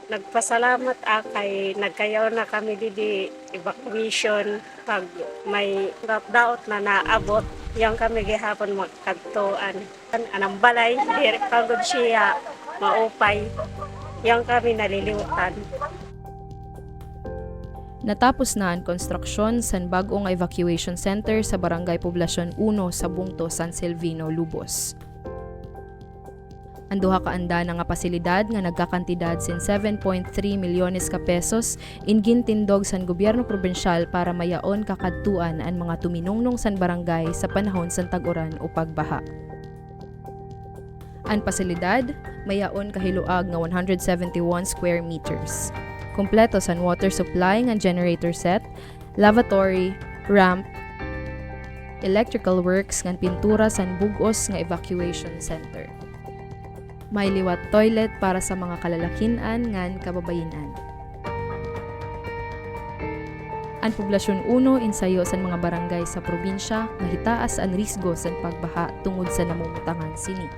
Nagpasalamat kay nagkayaw na kami didi evacuation pag may daot na naabot yang kami gihapon magkadtuan. Anang balay, diri pagod siya maupay. Yang kami naliliwatan. Natapos na ang konstruksyon sa bagong evacuation center sa Barangay Poblasyon 1 sa Bungto, San Silvino, Lubos. Ang duha ka anda nga pasilidad nga nagkakantidad sin 7.3 milyones ka pesos ingin tindog san gobyerno probinsyal para mayaon kakadtuan ang mga tuminungnong san barangay sa panahon san tag-uran o pagbaha. Ang pasilidad mayaon kahiluag nga 171 square meters. Kompleto san water supply nga generator set, lavatory, ramp, electrical works nga pintura san bugos nga evacuation center. May liwat toilet para sa mga kalalakinan ngan kababayenan. Ang Poblasyon 1 insayo sa mga barangay sa probinsya nga hitaas ang risgo sa pagbaha tungod sa namumutangan sini.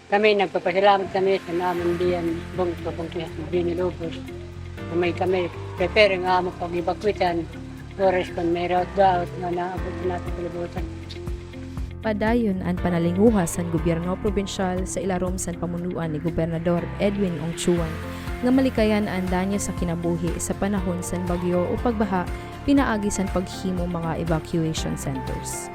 Kami nagpapasalamat kami sa namin diyan Bungto Binilubos. Kami prepare nga mo pag-ibakwitan oras kung may route nga naabot natin kalibutan. Padayon ang panalinguha sa gobyerno probinsyal sa ilarom sa pamunuan ni Gobernador Edwin Ongchuan nga malikayan ang danya sa kinabuhi sa panahon sa bagyo o pagbaha pinaagi sa paghimo mga evacuation centers.